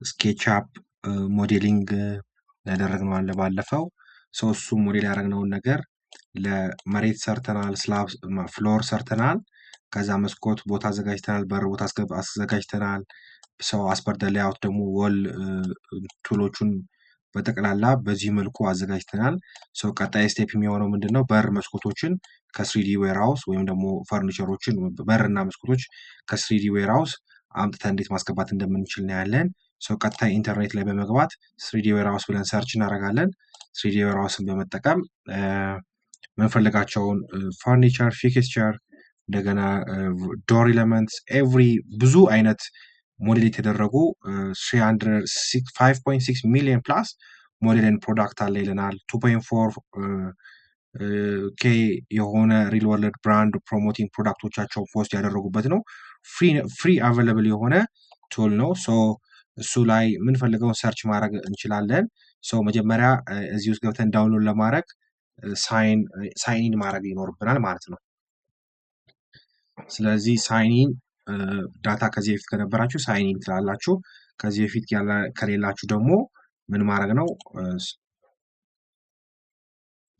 ስኬችአፕ ሞዴሊንግ ያደረግነው አለ ባለፈው እሱ ሞዴል ያደረግነውን ነገር ለመሬት ሰርተናል፣ ስላብ ፍሎር ሰርተናል። ከዛ መስኮት ቦታ አዘጋጅተናል፣ በር ቦታ አዘጋጅተናል። ሰው አስፐርደ ሌያውት ደግሞ ወል ቱሎቹን በጠቅላላ በዚህ መልኩ አዘጋጅተናል። ሰው ቀጣይ ስቴፕ የሚሆነው ምንድነው? በር መስኮቶችን ከስሪዲ ዌርሃውስ ወይም ደግሞ ፈርኒቸሮችን በርና መስኮቶች ከስሪዲ ዌርሃውስ አምጥተን እንዴት ማስገባት እንደምንችል እናያለን። ሰው ቀጣይ ኢንተርኔት ላይ በመግባት ስሪዲ ዌርሃውስ ብለን ሰርች እናደርጋለን። ስሪዲ ዌርሃውስን በመጠቀም የምንፈልጋቸውን ፈርኒቸር፣ ፊክስቸር፣ እንደገና ዶር ኤለመንትስ ኤቭሪ ብዙ አይነት ሞዴል የተደረጉ 5.6 ሚሊዮን ፕላስ ሞዴልን ፕሮዳክት አለ ይለናል። 2.4 ኬ የሆነ ሪል ወርልድ ብራንድ ፕሮሞቲንግ ፕሮዳክቶቻቸው ፖስት ያደረጉበት ነው። ፍሪ አቬለብል የሆነ ቱል ነው። እሱ ላይ የምንፈልገውን ሰርች ማድረግ እንችላለን። መጀመሪያ እዚህ ውስጥ ገብተን ዳውንሎድ ለማድረግ ሳይን ማድረግ ይኖርብናል ማለት ነው። ስለዚህ ሳይኒን ዳታ ከዚህ በፊት ከነበራችሁ ሳይኒን ትላላችሁ። ከዚህ በፊት ከሌላችሁ ደግሞ ምን ማድረግ ነው?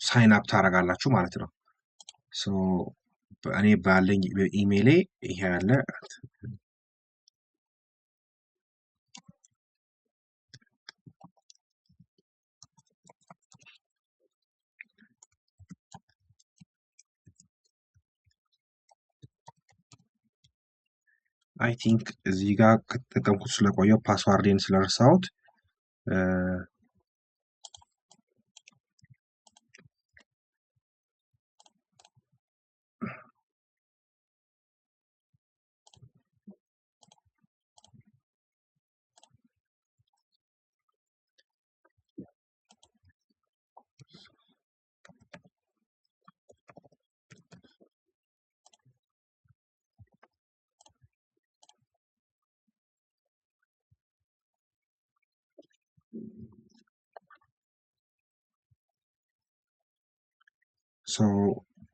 ሳይን አፕ ታደርጋላችሁ ማለት ነው። እኔ ባለኝ በኢሜይሌ ይሄ ያለ አይ ቲንክ እዚህ ጋር ከተጠቀምኩት ስለቆየው ፓስዋርዴን ስለረሳሁት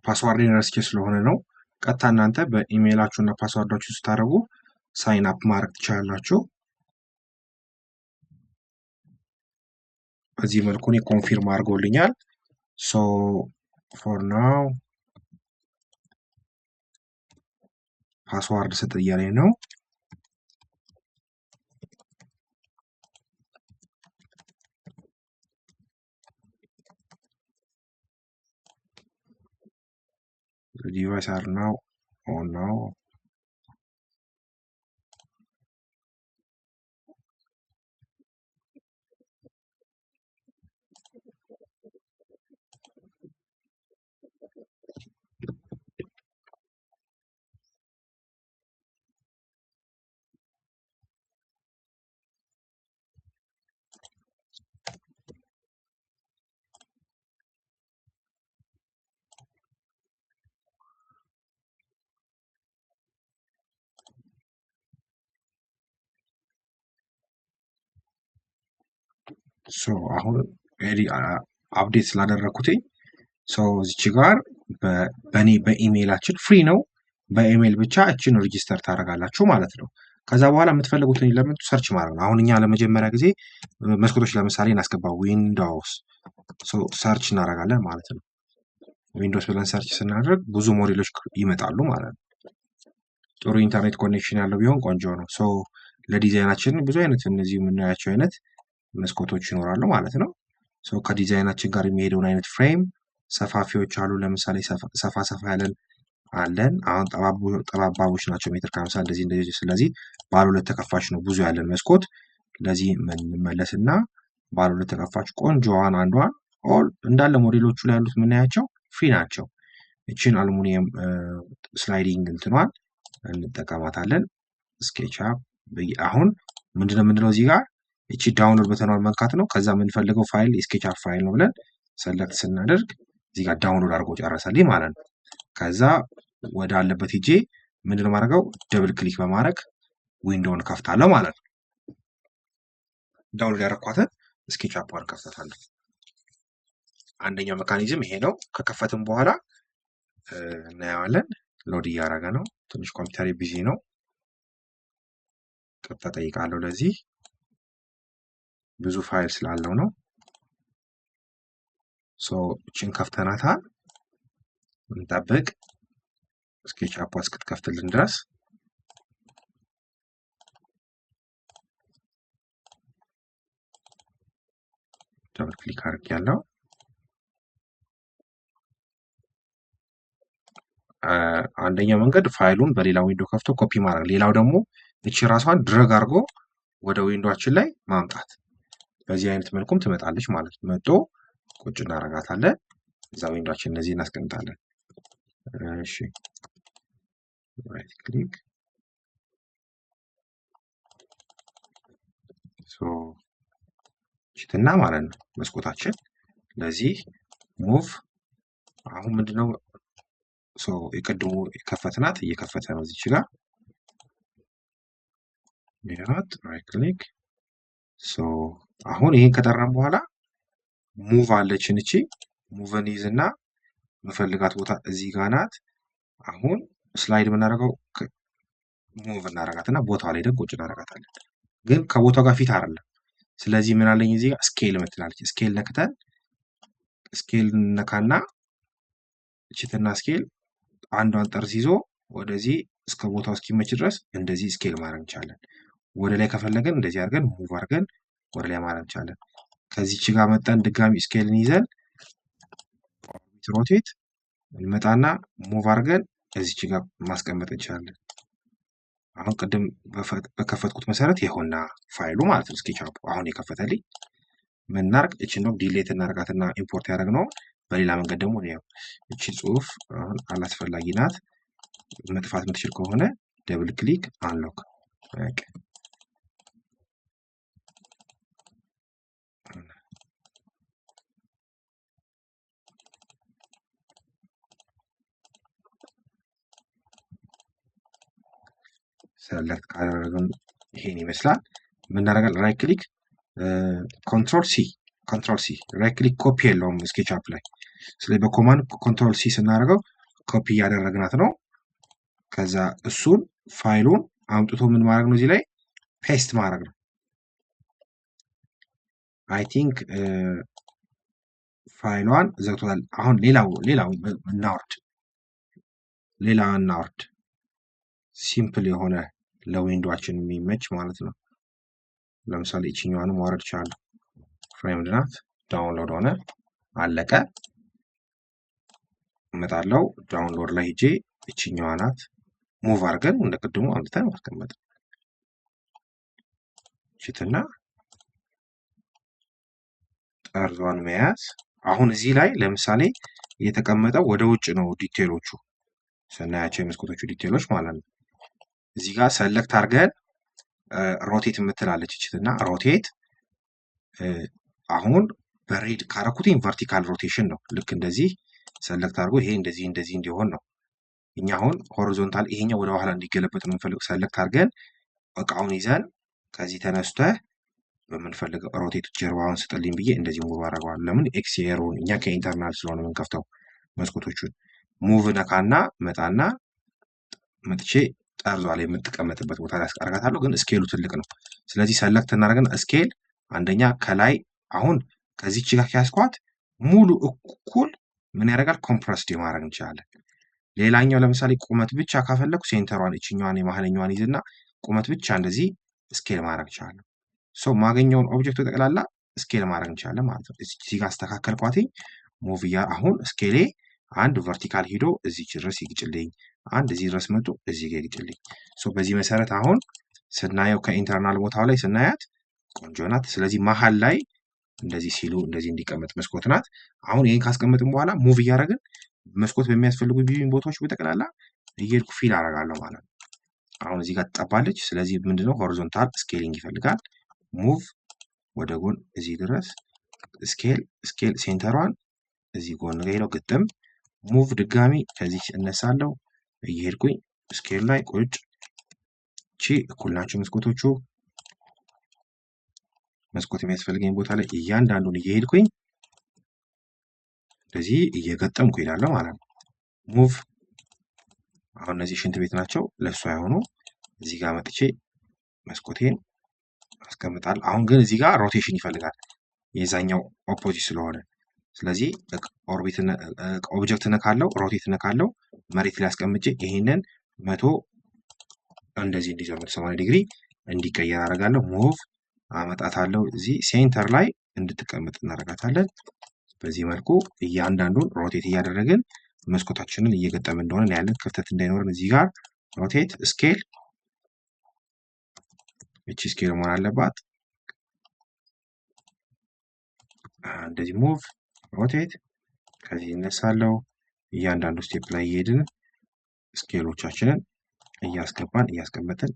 ፓስዋርዴን ረስቼ ስለሆነ ነው። ቀጥታ እናንተ በኢሜይላችሁ እና ፓስዋርዳችሁ ስታደርጉ ሳይን አፕ ማድረግ ትችላላችሁ። በዚህ መልኩ እኔ ኮንፊርም አድርጎልኛል። ፎር ናው ፓስዋርድ ስጥ እያለኝ ነው። The devices are now on now. አሁን አፕዴት ስላደረኩትኝ እዚች ጋር በእኔ በኢሜይላችን ፍሪ ነው። በኢሜይል ብቻ እችን ሬጂስተር ታደርጋላችሁ ማለት ነው። ከዛ በኋላ የምትፈልጉትን ኤለመንት ሰርች ማድረግ ነው። አሁን እኛ ለመጀመሪያ ጊዜ መስኮቶች ለምሳሌ እናስገባ ዊንዶውስ ሰርች እናደርጋለን ማለት ነው። ዊንዶውስ ብለን ሰርች ስናደርግ ብዙ ሞዴሎች ይመጣሉ ማለት ነው። ጥሩ ኢንተርኔት ኮኔክሽን ያለው ቢሆን ቆንጆ ነው። ለዲዛይናችን ብዙ አይነት እነዚህ የምናያቸው አይነት መስኮቶች ይኖራሉ ማለት ነው። ከዲዛይናችን ጋር የሚሄደውን አይነት ፍሬም ሰፋፊዎች አሉ። ለምሳሌ ሰፋ ያለን አለን። አሁን ጠባባቦች ናቸው ሜትር ከ50 እንደዚህ። ስለዚህ ባለ ሁለት ተከፋች ነው ብዙ ያለን መስኮት። ለዚህ እንመለስና ባለ ሁለት ተከፋች ቆንጆዋን አንዷን ኦል እንዳለ ሞዴሎቹ ላይ ያሉት የምናያቸው ፍሪ ናቸው። እቺን አልሙኒየም ስላይዲንግ እንትኗን እንጠቀማታለን። ስኬችአፕ አሁን ምንድነው እዚህ ጋር እቺ ዳውንሎድ በተኗል መንካት ነው። ከዛ የምንፈልገው ፋይል የስኬችአፕ ፋይል ነው ብለን ሰለክት ስናደርግ እዚህ ጋር ዳውንሎድ አድርጎ ጨረሰልኝ ማለት ነው። ከዛ ወደ አለበት ሄጄ ምንድነው ማድረገው ደብል ክሊክ በማድረግ ዊንዶውን ከፍታለሁ ማለት ነው። ዳውንሎድ ያደረኳትን ስኬችአፕን ከፍታታለሁ። አንደኛው ሜካኒዝም ይሄ ነው። ከከፈትም በኋላ እናየዋለን። ሎድ እያደረገ ነው። ትንሽ ኮምፒውተር ቢዚ ነው። ቅርታ ጠይቃለሁ ለዚህ ብዙ ፋይል ስላለው ነው። ሶ እችን ከፍተናታል። እንጠብቅ ስኬችአፕ እስክትከፍትልን ድረስ። ደብል ክሊክ አድርጌያለሁ። አንደኛው መንገድ ፋይሉን በሌላ ዊንዶ ከፍቶ ኮፒ ማድረግ፣ ሌላው ደግሞ እቺ ራሷን ድረግ አድርጎ ወደ ዊንዶችን ላይ ማምጣት። በዚህ አይነት መልኩም ትመጣለች ማለት ነው። መጥቶ ቁጭ እናደርጋታለን። እዛ ዊንዶችን እነዚህ እናስቀምጣለን። እሺ ራይት ክሊክ ችትና ማለት ነው መስኮታችን። ለዚህ ሙቭ አሁን ምንድነው የቀድሞ የከፈትናት እየከፈተ ነው እዚች ጋር ቢራት ራይት ክሊክ። አሁን ይሄን ከጠራን በኋላ ሙቭ አለችን። እቺ ሙቭን ይዝና መፈልጋት ቦታ እዚህ ጋር ናት። አሁን ስላይድ የምናደርገው ሙቭ እናደርጋትና ቦታው ላይ ደግሞ ቁጭ እናደርጋታለን። ግን ከቦታው ጋር ፊት አይደለም። ስለዚህ ምን አለኝ እዚህ ጋር ስኬል ምትላለች። ስኬል ነክተን ስኬል ነካና እችትና ስኬል አንዷን ጠርዝ ይዞ ወደዚህ እስከ ቦታው እስኪመች ድረስ እንደዚህ ስኬል ማድረግ እንችላለን። ወደ ላይ ከፈለገን እንደዚህ አድርገን ሙቭ አድርገን ወደ ላይ ማድረግ እንችላለን። ከዚች ጋር መጠን ድጋሚ ስኬልን ይዘን ሮቴት እንመጣና ሙቭ አድርገን እዚች ጋር ማስቀመጥ እንችላለን። አሁን ቅድም በከፈትኩት መሰረት ይኸውና ፋይሉ ማለት ነው ስኬችአፕ አሁን የከፈተልኝ። ምን እናድርግ? እቺን ነው ዲሌት እናደርጋትና ኢምፖርት ያደረግነው። በሌላ መንገድ ደግሞ ነው እቺ ጽሁፍ አሁን አላስፈላጊ ናት። መጥፋት የምትችል ከሆነ ደብል ክሊክ አንሎክ በቃ ሰለክት ካደረግን ይሄን ይመስላል። ምን እናደርጋለን? ራይት ክሊክ ኮንትሮል ሲ ራይት ክሊክ ኮፒ የለውም ስኬችአፕ ላይ። ስለዚህ በኮማንድ ኮንትሮል ሲ ስናደርገው ኮፒ እያደረግናት ነው። ከዛ እሱን ፋይሉን አምጥቶ ምን ማድረግ ነው? እዚህ ላይ ፔስት ማድረግ ነው። አይ ቲንክ ፋይሏን ዘግቶታል። አሁን ሌላው እናወርድ ሲምፕል የሆነ ለዊንዶዋችን የሚመች ማለት ነው። ለምሳሌ ይችኛዋንም ማውረድ ይችላል። ፍሬምድ ናት። ዳውንሎድ ሆነ አለቀ። እመጣለሁ ዳውንሎድ ላይ ሄጄ ይችኛዋ ናት። ሙቭ አድርገን እንደ ቅድሙ አምጥተን ማስቀመጥ ሽትና ጠርዟን መያዝ። አሁን እዚህ ላይ ለምሳሌ የተቀመጠው ወደ ውጭ ነው። ዲቴሎቹ ስናያቸው የመስኮቶቹ ዲቴሎች ማለት ነው። እዚህ ጋር ሰለክት አድርገን ሮቴት የምትላለች እችትና ሮቴት አሁን በሬድ ካረኩትኝ ቨርቲካል ሮቴሽን ነው። ልክ እንደዚህ ሰለክት አድርጎ ይሄ እንደዚህ እንዲሆን ነው። እኛ አሁን ሆሪዞንታል ይሄኛው ወደ ኋላ እንዲገለበጥ ነው የምንፈልገው። ሰለክት አድርገን እቃውን ይዘን ከዚህ ተነስተ በምንፈልገው ሮቴት ጀርባውን ስጥልኝ ብዬ እንደዚህ ሙቭ አደርገዋለሁ። ለምን ኤክስቴሪየሩን እኛ ከኢንተርናል ስለሆነ የምንከፍተው መስኮቶቹን ሙቭ ነካና መጣና መጥቼ ጠርዟ ላይ የምትቀመጥበት ቦታ ላይ አስቀርጋታለሁ። ግን ስኬሉ ትልቅ ነው። ስለዚህ ሰለክት እናደርገን ስኬል አንደኛ ከላይ አሁን ከዚች ጋር ከያዝኳት ሙሉ እኩል ምን ያደርጋል? ኮምፕረስድ ማድረግ እንችላለን። ሌላኛው ለምሳሌ ቁመት ብቻ ካፈለኩ ሴንተሯን እችኛዋን የመሀለኛዋን ይዝና ቁመት ብቻ እንደዚህ ስኬል ማድረግ እንችላለን። ማገኘውን ኦብጀክት ጠቅላላ ስኬል ማድረግ እንችላለን ማለት ነው። እዚህ ጋር አስተካከልኳትኝ ሙቭ አሁን ስኬሌ አንድ ቨርቲካል ሂዶ እዚህ ድረስ ይግጭልኝ፣ አንድ እዚህ ድረስ መጡ እዚህ ጋር ይግጭልኝ። በዚህ መሰረት አሁን ስናየው ከኢንተርናል ቦታው ላይ ስናያት ቆንጆ ናት። ስለዚህ መሀል ላይ እንደዚህ ሲሉ እንደዚህ እንዲቀመጥ መስኮት ናት። አሁን ይሄን ካስቀመጥን በኋላ ሙቭ እያደረግን መስኮት በሚያስፈልጉ ቦታዎች በጠቅላላ እየሄድኩ ፊል አደርጋለሁ ማለት ነው። አሁን እዚህ ጋር ትጠባለች። ስለዚህ ምንድነው ሆሪዞንታል ስኬሊንግ ይፈልጋል። ሙቭ ወደ ጎን እዚህ ድረስ ስኬል ሴንተሯን እዚህ ጎን ጋር ሄደው ግጥም ሙቭ ድጋሚ ከዚህ እነሳለሁ እየሄድኩኝ ስኬል ላይ ቁጭ። እቺ እኩል ናቸው መስኮቶቹ። መስኮት የሚያስፈልገኝ ቦታ ላይ እያንዳንዱን እየሄድኩኝ እንደዚህ እየገጠምኩ ሄዳለሁ ማለት ነው። ሙቭ አሁን እነዚህ ሽንት ቤት ናቸው፣ ለሱ አይሆኑ። እዚህ ጋር መጥቼ መስኮቴን አስቀምጣል። አሁን ግን እዚህ ጋር ሮቴሽን ይፈልጋል የዛኛው ኦፖዚት ስለሆነ። ስለዚህ ኦብጀክት ነካለው፣ ሮቴት ነካለው፣ መሬት ላይ አስቀምጬ ይሄንን 100 እንደዚህ እንዲዞር 180 ዲግሪ እንዲቀየር አደርጋለሁ። ሙቭ አመጣታለሁ። እዚህ ሴንተር ላይ እንድትቀመጥ እናደርጋታለን። በዚህ መልኩ እያንዳንዱን ሮቴት እያደረግን መስኮታችንን እየገጠምን እንደሆነ እናያለን። ክፍተት እንዳይኖርን እዚህ ጋር ሮቴት ስኬል፣ እቺ ስኬል መሆን አለባት። እንደዚህ ሙቭ ሮቴት፣ ከዚህ እነሳለሁ። እያንዳንዱ ስቴፕ ላይ እየሄድን ስኬሎቻችንን እያስገባን እያስቀመጥን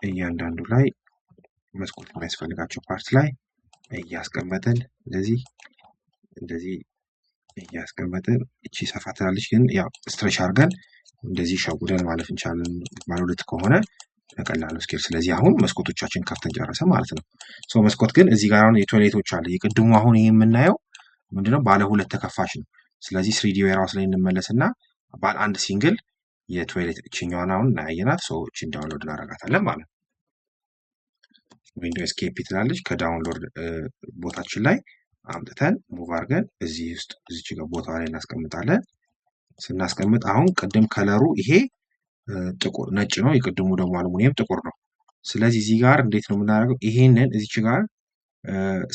እያንዳንዱ ላይ መስኮት የሚያስፈልጋቸው ፓርት ላይ እያስቀመጥን እንደዚህ እያስቀመጥን፣ እቺ ሰፋ ትላለች ግን ያው ስትሬች አድርገን እንደዚህ ሸጉደን ማለፍ እንችላለን። ባለ ሁለት ከሆነ በቀላሉ ስኬል። ስለዚህ አሁን መስኮቶቻችን ከፍተን ጨረሰ ማለት ነው። መስኮት ግን እዚህ ጋር አሁን የቶይሌቶች አለ። የቅድሙ አሁን ይሄ የምናየው ምንድነው ባለ ሁለት ተከፋች ነው። ስለዚህ 3ዲ ዌርሃውስ ላይ እንመለስና ባለ አንድ ሲንግል የቶይሌት እችኛዋን አሁን እናያየናት። እችን ዳውንሎድ እናደርጋታለን ማለት ነው። ዊንዶው ኤስኬፕ ትላለች። ከዳውንሎድ ቦታችን ላይ አምጥተን ሙቭ አድርገን እዚህ ውስጥ እዚች ጋር ቦታ ላይ እናስቀምጣለን። ስናስቀምጥ አሁን ቅድም ከለሩ ይሄ ጥቁር ነጭ ነው፣ የቅድሙ ደግሞ አልሙኒየም ጥቁር ነው። ስለዚህ እዚህ ጋር እንዴት ነው የምናደርገው? ይሄንን እዚች ጋር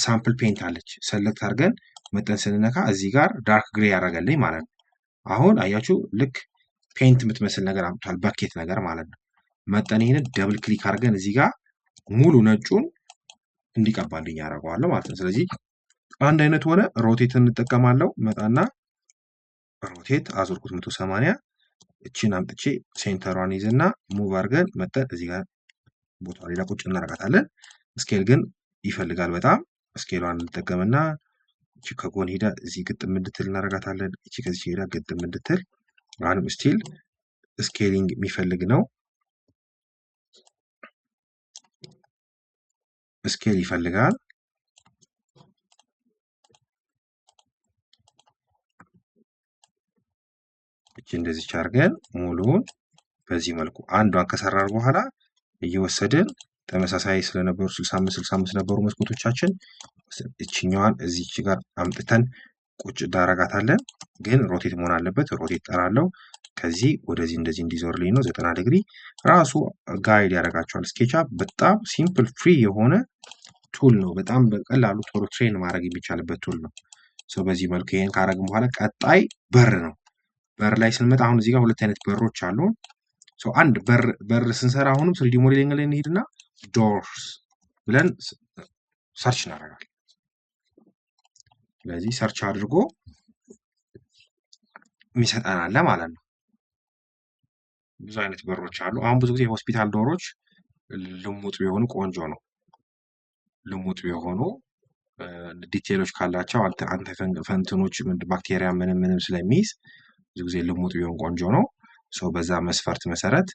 ሳምፕል ፔንት አለች። ሰለክት አድርገን መጠን ስንነካ እዚህ ጋር ዳርክ ግሬ ያደርጋልኝ ማለት ነው። አሁን አያችሁ ልክ ፔንት የምትመስል ነገር አምጥቷል፣ በኬት ነገር ማለት ነው። መጠን ይሄንን ደብል ክሊክ አድርገን እዚህ ጋር ሙሉ ነጩን እንዲቀባልኝ ያደርገዋለሁ ማለት ነው። ስለዚህ አንድ አይነት ሆነ። ሮቴት እንጠቀማለሁ። መጣና ሮቴት አዞርኩት 180። እቺን አምጥቼ ሴንተሯን ይዝና ሙቭ አድርገን መጠን እዚህ ጋር ቦታ ሌላ ቁጭ እናደርጋታለን። ስኬል ግን ይፈልጋል በጣም። ስኬሏን እንጠቀምና እቺ ከጎን ሄዳ እዚህ ግጥም እንድትል እናደርጋታለን። እቺ ከዚህ ሄዳ ግጥም እንድትል። አሁንም ስቲል ስኬሊንግ የሚፈልግ ነው። ስኬል ይፈልጋል። እቺ እንደዚህ አድርገን ሙሉውን በዚህ መልኩ አንዷን ከሰራን በኋላ እየወሰድን ተመሳሳይ ስለነበሩ 65 ነበሩ መስኮቶቻችን። እችኛዋን እዚች ጋር አምጥተን ቁጭ እናደርጋታለን። ግን ሮቴት መሆን አለበት። ሮቴት ጠራለው። ከዚህ ወደዚህ እንደዚህ እንዲዞርልኝ ነው 90 ዲግሪ። ራሱ ጋይድ ያደርጋቸዋል። ስኬችአፕ በጣም ሲምፕል ፍሪ የሆነ ቱል ነው። በጣም በቀላሉ ቶሎ ትሬን ማድረግ የሚቻልበት ቱል ነው። በዚህ መልኩ ይሄን ካረግን በኋላ ቀጣይ በር ነው። በር ላይ ስንመጣ አሁን እዚህ ጋር ሁለት አይነት በሮች አሉ። አንድ በር ስንሰራ አሁንም 3ዲ ሞዴሊንግ ላይ እንሄድና ዶርስ ብለን ሰርች እናደርጋለን። ስለዚህ ሰርች አድርጎ የሚሰጠን አለ ማለት ነው። ብዙ አይነት በሮች አሉ። አሁን ብዙ ጊዜ ሆስፒታል ዶሮች ልሙጥ ቢሆኑ ቆንጆ ነው። ልሙጥ ቢሆኑ ዲቴሎች ካላቸው አንተፈንትኖች ባክቴሪያ ምንም ስለሚይዝ ብዙ ጊዜ ልሙጥ ቢሆን ቆንጆ ነው። በዛ መስፈርት መሰረት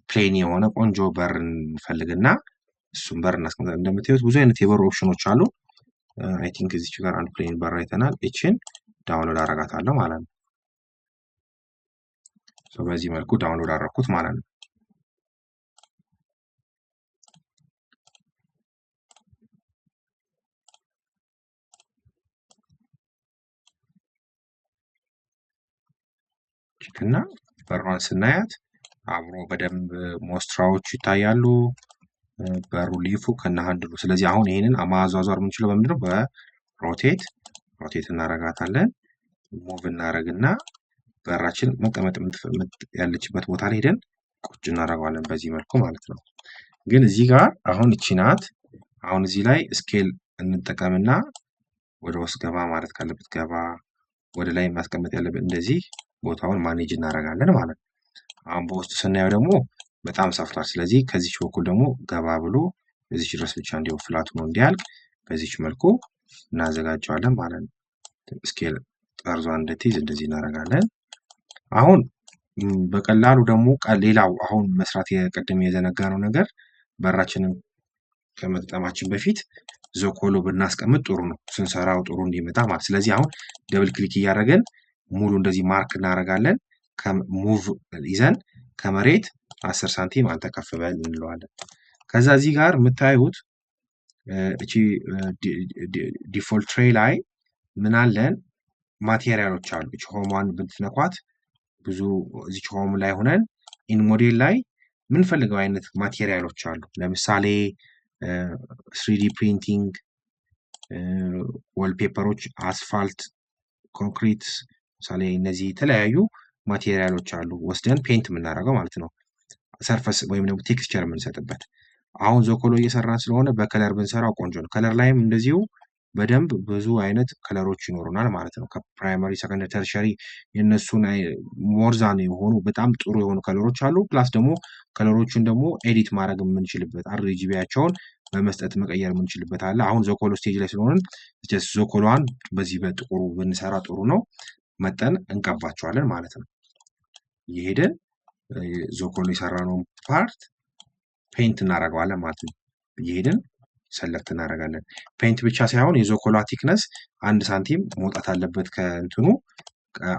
ፕሌን የሆነ ቆንጆ በር እንፈልግና እሱም በር እናስቀምጣለን። እንደምታዩት ብዙ አይነት የበር ኦፕሽኖች አሉ። አይ ቲንክ እዚች ጋር አንድ ፕሌን በር አይተናል። እችን ዳውንሎድ አደርጋታለሁ ማለት ነው። በዚህ መልኩ ዳውንሎድ አደረኩት ማለት ነው። እና በሯን ስናያት አብሮ በደንብ ሞስትራዎቹ ይታያሉ። በሩ ሊፉ ከነ ሃንድሉ። ስለዚህ አሁን ይሄንን ማዟዟር የምንችለው በምንድነው? በሮቴት እናረጋታለን። ሙቭ እናረግና በራችን መቀመጥ ያለችበት ቦታ ላይ ሄደን ቁጭ እናደርገዋለን በዚህ መልኩ ማለት ነው። ግን እዚህ ጋር አሁን እቺ ናት። አሁን እዚህ ላይ ስኬል እንጠቀምና ወደ ውስጥ ገባ ማለት ካለበት ገባ፣ ወደ ላይ ማስቀመጥ ያለበት እንደዚህ ቦታውን ማኔጅ እናደርጋለን ማለት ነው። አሁን በውስጥ ስናየው ደግሞ በጣም ሰፍቷል። ስለዚህ ከዚች በኩል ደግሞ ገባ ብሎ እዚች ድረስ ብቻ እንዲሁ ፍላት ሆኖ እንዲያልቅ በዚች መልኩ እናዘጋጀዋለን ማለት ነው። ስኬል ጠርዟን እንድትይዝ እንደዚህ እናደርጋለን። አሁን በቀላሉ ደግሞ ሌላው አሁን መስራት የቀደም የዘነጋነው ነገር በራችንን ከመጠቀማችን በፊት ዘኮሎ ብናስቀምጥ ጥሩ ነው፣ ስንሰራው ጥሩ እንዲመጣ ማለት። ስለዚህ አሁን ደብል ክሊክ እያደረገን ሙሉ እንደዚህ ማርክ እናደርጋለን። ሙቭ ይዘን ከመሬት 10 ሳንቲም አንተ ከፍ በል እንለዋለን። ከዛ እዚህ ጋር የምታዩት እቺ ዲፎልት ትሬይ ላይ ምን አለን? ማቴሪያሎች አሉ። እቺ ሆሟን ብትነኳት ብዙ እዚች ሆም ላይ ሆነን ኢን ሞዴል ላይ ምንፈልገው አይነት ማቴሪያሎች አሉ። ለምሳሌ 3ዲ ፕሪንቲንግ፣ ወልፔፐሮች፣ አስፋልት፣ ኮንክሪት፣ ምሳሌ እነዚህ የተለያዩ ማቴሪያሎች አሉ ወስደን ፔንት የምናደርገው ማለት ነው። ሰርፈስ ወይም ደግሞ ቴክስቸር የምንሰጥበት። አሁን ዞኮሎ እየሰራን ስለሆነ በከለር ብንሰራው ቆንጆ ነው። ከለር ላይም እንደዚሁ በደንብ ብዙ አይነት ከለሮች ይኖሩናል ማለት ነው። ከፕራይመሪ ሰከንደሪ፣ ተርሸሪ የእነሱን ሞርዛን የሆኑ በጣም ጥሩ የሆኑ ከለሮች አሉ። ፕላስ ደግሞ ከለሮቹን ደግሞ ኤዲት ማድረግ የምንችልበት አርጂቢያቸውን በመስጠት መቀየር የምንችልበት አለ። አሁን ዞኮሎ ስቴጅ ላይ ስለሆንን ዞኮሎዋን በዚህ በጥቁሩ ብንሰራ ጥሩ ነው። መጠን እንቀባቸዋለን ማለት ነው። እየሄድን ዞኮሎ የሰራነውን ፓርት ፔንት እናደርገዋለን ማለት ነው። እየሄድን ሰለክት እናደርጋለን። ፔንት ብቻ ሳይሆን የዞኮላ ቲክነስ 1 ሳንቲም መውጣት አለበት ከእንትኑ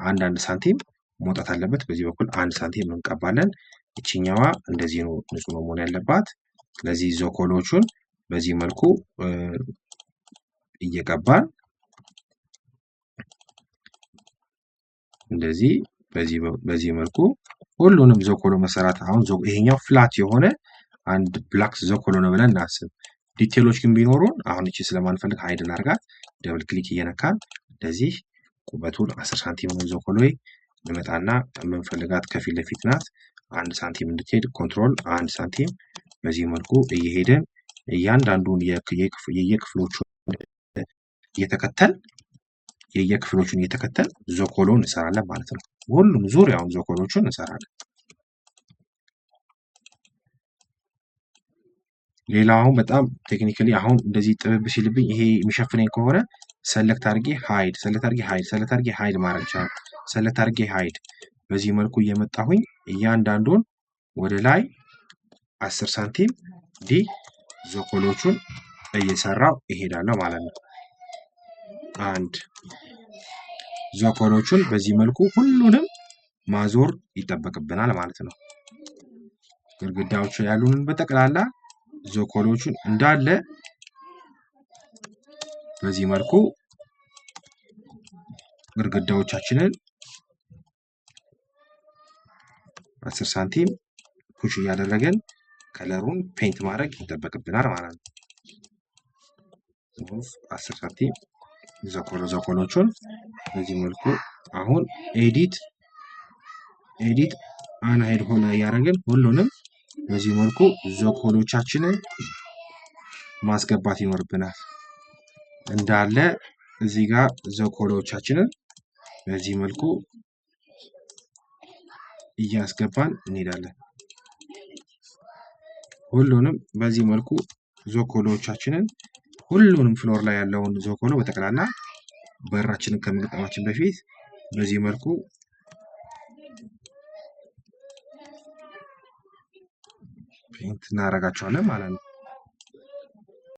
አንድ ሳንቲም መውጣት አለበት። በዚህ በኩል 1 ሳንቲም እንቀባለን። እቺኛዋ እንደዚህ ነው ንጹህ ነው መሆን ያለባት። ስለዚህ ዞኮሎቹን በዚህ መልኩ እየቀባን እንደዚህ በዚህ መልኩ ሁሉንም ዞኮሎ መሰራት። አሁን ይሄኛው ፍላት የሆነ አንድ ብላክ ዞኮሎ ነው ብለን እናስብ። ዲቴሎች ግን ቢኖሩን አሁን እቺ ስለማንፈልግ ሃይድ እናርጋት። ደብል ክሊክ እየነካን እንደዚህ ቁመቱን 10 ሳንቲም ነው ዞኮሎ እንመጣና የምንፈልጋት ከፊት ለፊት ናት 1 ሳንቲም እንድትሄድ ኮንትሮል 1 ሳንቲም በዚህ መልኩ እየሄድን እያንዳንዱን የየክፍሎቹን እየተከተል ዞኮሎን እንሰራለን ማለት ነው። ሁሉም ዙሪያውን ዞኮሎቹን እንሰራለን። ሌላው በጣም ቴክኒካሊ አሁን እንደዚህ ጥብብ ሲልብኝ ይሄ የሚሸፍነኝ ከሆነ ሰለክት አድርጌ ሃይድ ማድረግ ይችላል። ሰለክት አድርጌ ሃይድ በዚህ መልኩ እየመጣሁኝ እያንዳንዱን ወደ ላይ 10 ሳንቲም ዞኮሎቹን እየሰራው እሄዳለሁ ማለት ነው። አንድ ዞኮሎቹን በዚህ መልኩ ሁሉንም ማዞር ይጠበቅብናል ማለት ነው። ግድግዳዎቹ ያሉንን በጠቅላላ ዞኮሎቹን እንዳለ በዚህ መልኩ ግድግዳዎቻችንን 10 ሳንቲም ፑሽ እያደረገን ከለሩን ፔንት ማድረግ ይጠበቅብናል ማለት ነው። 10 ሳንቲም ዞኮሎቹን በዚህ መልኩ አሁን ኤዲት አንሃይድ ሆነ እያደረግን ሁሉንም በዚህ መልኩ ዞኮሎቻችንን ማስገባት ይኖርብናል። እንዳለ እዚህ ጋር ዞኮሎቻችንን በዚህ መልኩ እያስገባን እንሄዳለን። ሁሉንም በዚህ መልኩ ዞኮሎቻችንን ሁሉንም ፍሎር ላይ ያለውን ዞኮሎ በጠቅላላ በራችንን ከመግጠማችን በፊት በዚህ መልኩ ፔንት እናደርጋቸዋለን ማለት ነው።